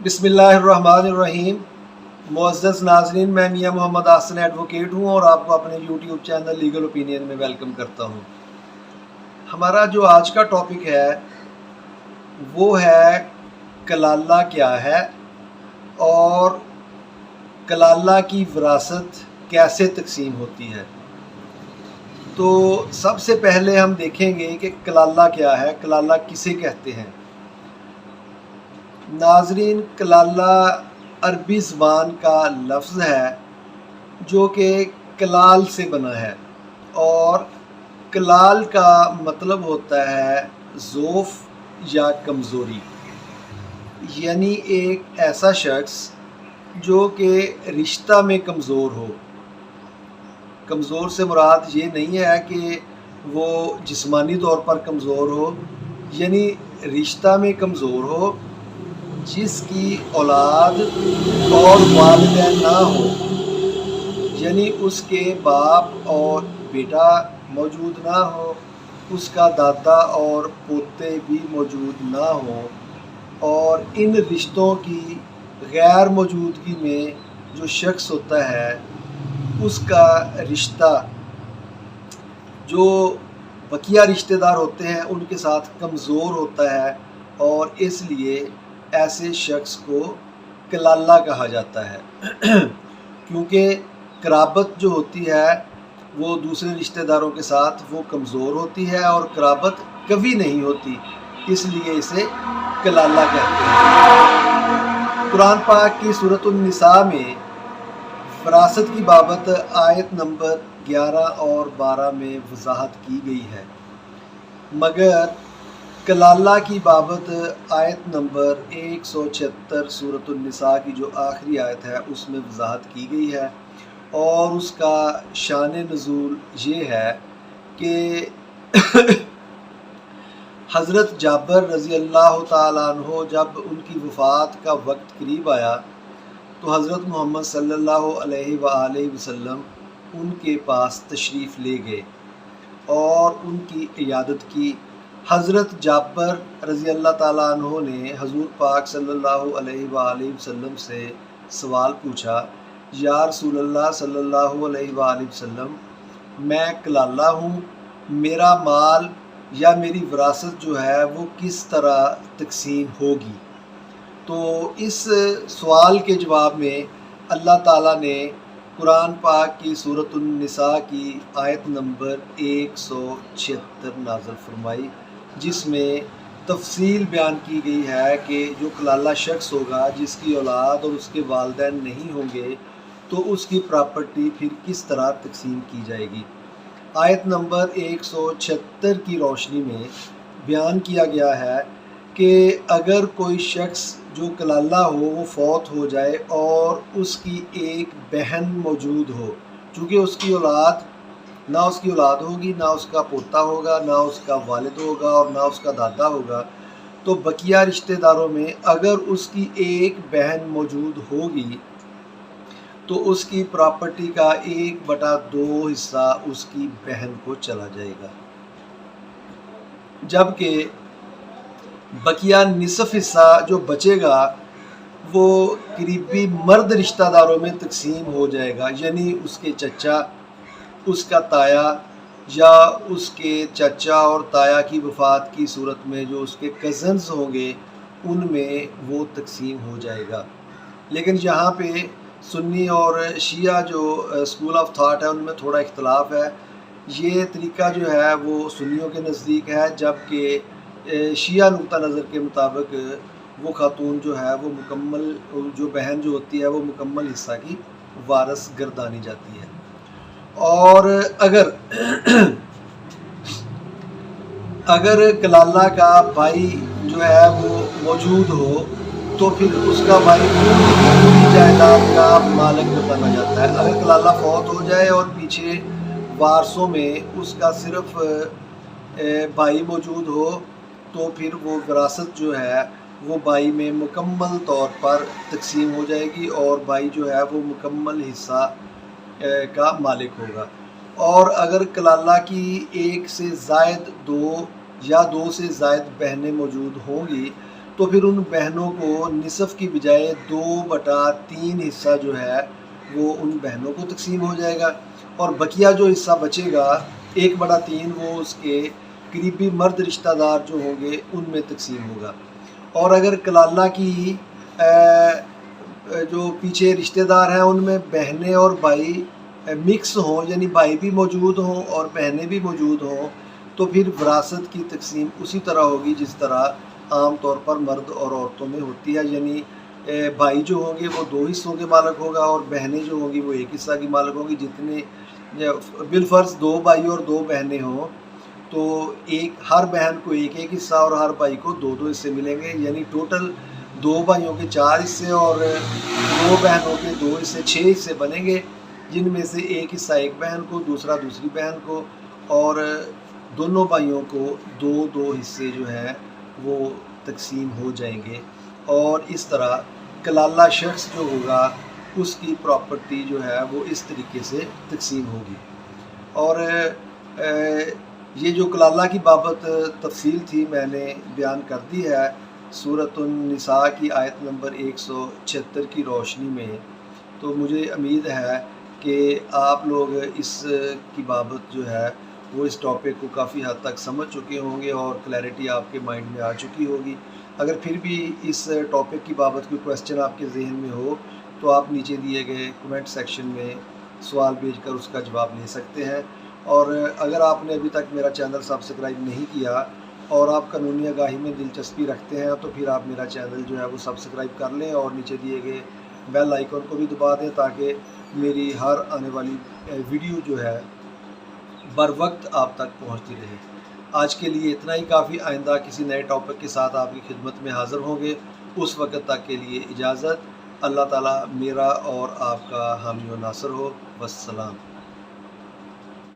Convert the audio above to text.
بسم اللہ الرحمن الرحیم۔ معزز ناظرین، میں میاں محمد حسن ایڈوکیٹ ہوں اور آپ کو اپنے یوٹیوب چینل لیگل اوپینین میں ویلکم کرتا ہوں۔ ہمارا جو آج کا ٹاپک ہے وہ ہے کلالہ کیا ہے اور کلالہ کی وراثت کیسے تقسیم ہوتی ہے۔ تو سب سے پہلے ہم دیکھیں گے کہ کلالہ کیا ہے، کلالہ کسے کہتے ہیں۔ ناظرین، کلالہ عربی زبان کا لفظ ہے جو کہ کلال سے بنا ہے، اور کلال کا مطلب ہوتا ہے ضعف یا کمزوری، یعنی ایک ایسا شخص جو کہ رشتہ میں کمزور ہو۔ کمزور سے مراد یہ نہیں ہے کہ وہ جسمانی طور پر کمزور ہو، یعنی رشتہ میں کمزور ہو، جس کی اولاد اور والدین نہ ہو، یعنی اس کے باپ اور بیٹا موجود نہ ہو، اس کا دادا اور پوتے بھی موجود نہ ہوں، اور ان رشتوں کی غیر موجودگی میں جو شخص ہوتا ہے اس کا رشتہ جو بقیہ رشتہ دار ہوتے ہیں ان کے ساتھ کمزور ہوتا ہے، اور اس لیے ایسے شخص کو کلالہ کہا جاتا ہے کیونکہ قرابت جو ہوتی ہے وہ دوسرے رشتہ داروں کے ساتھ وہ کمزور ہوتی ہے اور قرابت کبھی نہیں ہوتی، اس لیے اسے کلالہ کہتے ہیں۔ قرآن پاک کی سورۃ النساء میں وراثت کی بابت آیت نمبر 11 اور 12 میں وضاحت کی گئی ہے، مگر کلالہ کی بابت آیت نمبر 176 سورۃ النساء کی جو آخری آیت ہے اس میں وضاحت کی گئی ہے، اور اس کا شان نزول یہ ہے کہ حضرت جابر رضی اللہ تعالیٰ عنہ جب ان کی وفات کا وقت قریب آیا تو حضرت محمد صلی اللہ علیہ وآلہ وسلم ان کے پاس تشریف لے گئے اور ان کی عیادت کی۔ حضرت جابر رضی اللہ تعالیٰ عنہ نے حضور پاک صلی اللہ علیہ وآلہ وسلم سے سوال پوچھا، یا رسول اللہ صلی اللہ علیہ وآلہ وسلم، میں کلالہ ہوں، میرا مال یا میری وراثت جو ہے وہ کس طرح تقسیم ہوگی؟ تو اس سوال کے جواب میں اللہ تعالیٰ نے قرآن پاک کی سورۃ النساء کی آیت نمبر 176 نازل فرمائی، جس میں تفصیل بیان کی گئی ہے کہ جو کلالہ شخص ہوگا جس کی اولاد اور اس کے والدین نہیں ہوں گے تو اس کی پراپرٹی پھر کس طرح تقسیم کی جائے گی۔ آیت نمبر 176 کی روشنی میں بیان کیا گیا ہے کہ اگر کوئی شخص جو کلالہ ہو وہ فوت ہو جائے اور اس کی ایک بہن موجود ہو، چونکہ اس کی اولاد ہوگی، نہ اس کا پوتا ہوگا، نہ اس کا والد ہوگا اور نہ اس کا دادا ہوگا، تو بقیہ رشتہ داروں میں اگر اس کی ایک بہن موجود ہوگی تو اس کی پراپرٹی کا 1/2 حصہ اس کی بہن کو چلا جائے گا، جبکہ بقیہ نصف حصہ جو بچے گا وہ قریبی مرد رشتہ داروں میں تقسیم ہو جائے گا، یعنی اس کے چچا، اس کا تایا، یا اس کے چچا اور تایا کی وفات کی صورت میں جو اس کے کزنز ہوں گے ان میں وہ تقسیم ہو جائے گا۔ لیکن یہاں پہ سنی اور شیعہ جو اسکول آف تھاٹ ہے ان میں تھوڑا اختلاف ہے۔ یہ طریقہ جو ہے وہ سنیوں کے نزدیک ہے، جبکہ شیعہ نقطہ نظر کے مطابق وہ خاتون جو ہے وہ مکمل، جو بہن جو ہوتی ہے وہ مکمل حصہ کی وارث گردانی جاتی ہے۔ اور اگر کلالہ کا بھائی جو ہے وہ موجود ہو تو پھر اس کا بھائی پوری جائیداد کا مالک بتانا جاتا ہے۔ اگر کلالہ فوت ہو جائے اور پیچھے وارثوں میں اس کا صرف بھائی موجود ہو تو پھر وہ وراثت جو ہے وہ بھائی میں مکمل طور پر تقسیم ہو جائے گی اور بھائی جو ہے وہ مکمل حصہ کا مالک ہوگا۔ اور اگر کلالہ کی 1 سے زائد 2 یا 2 سے زائد بہنیں موجود ہوں گی تو پھر ان بہنوں کو نصف کی بجائے 2/3 حصہ جو ہے وہ ان بہنوں کو تقسیم ہو جائے گا، اور بقیہ جو حصہ بچے گا 1/3 وہ اس کے قریبی مرد رشتہ دار جو ہوں گے ان میں تقسیم ہوگا۔ اور اگر کلالہ کی جو پیچھے رشتہ دار ہیں ان میں بہنیں اور بھائی مکس ہوں، یعنی بھائی بھی موجود ہوں اور بہنیں بھی موجود ہوں، تو پھر وراثت کی تقسیم اسی طرح ہوگی جس طرح عام طور پر مرد اور عورتوں میں ہوتی ہے، یعنی بھائی جو ہوں گے وہ 2 حصوں کے مالک ہوگا اور بہنیں جو ہوں گی وہ 1 حصہ کی مالک ہوں گی۔ جتنے بالفرض 2 بھائی اور 2 بہنیں ہوں تو ہر بہن کو 1 حصہ اور ہر بھائی کو 2 حصے ملیں گے، یعنی ٹوٹل 2 بھائیوں کے 4 حصے اور 2 بہنوں کے 2 حصے، 6 حصے بنیں گے، جن میں سے 1 حصہ ایک بہن کو، دوسرا دوسری بہن کو، اور دونوں بھائیوں کو 2 حصے جو ہیں وہ تقسیم ہو جائیں گے۔ اور اس طرح کلالہ شخص جو ہوگا اس کی پراپرٹی جو ہے وہ اس طریقے سے تقسیم ہوگی۔ اور یہ جو کلالہ کی بابت تفصیل تھی میں نے بیان کر دی ہے سورۃ النساء کی آیت نمبر 176 کی روشنی میں، تو مجھے امید ہے کہ آپ لوگ اس کی بابت جو ہے وہ اس ٹاپک کو کافی حد تک سمجھ چکے ہوں گے اور کلیئرٹی آپ کے مائنڈ میں آ چکی ہوگی۔ اگر پھر بھی اس ٹاپک کی بابت کوئی کویسچن آپ کے ذہن میں ہو تو آپ نیچے دیے گئے کمنٹ سیکشن میں سوال بھیج کر اس کا جواب لے سکتے ہیں۔ اور اگر آپ نے ابھی تک میرا چینل سبسکرائب نہیں کیا اور آپ قانونی آگاہی میں دلچسپی رکھتے ہیں تو پھر آپ میرا چینل جو ہے وہ سبسکرائب کر لیں اور نیچے دیے گئے بیل آئیکن کو بھی دبا دیں تاکہ میری ہر آنے والی ویڈیو جو ہے بر وقت آپ تک پہنچتی رہے۔ آج کے لیے اتنا ہی کافی، آئندہ کسی نئے ٹاپک کے ساتھ آپ کی خدمت میں حاضر ہوں گے۔ اس وقت تک کے لیے اجازت۔ اللہ تعالیٰ میرا اور آپ کا حامی و ناصر ہو۔ والسلام۔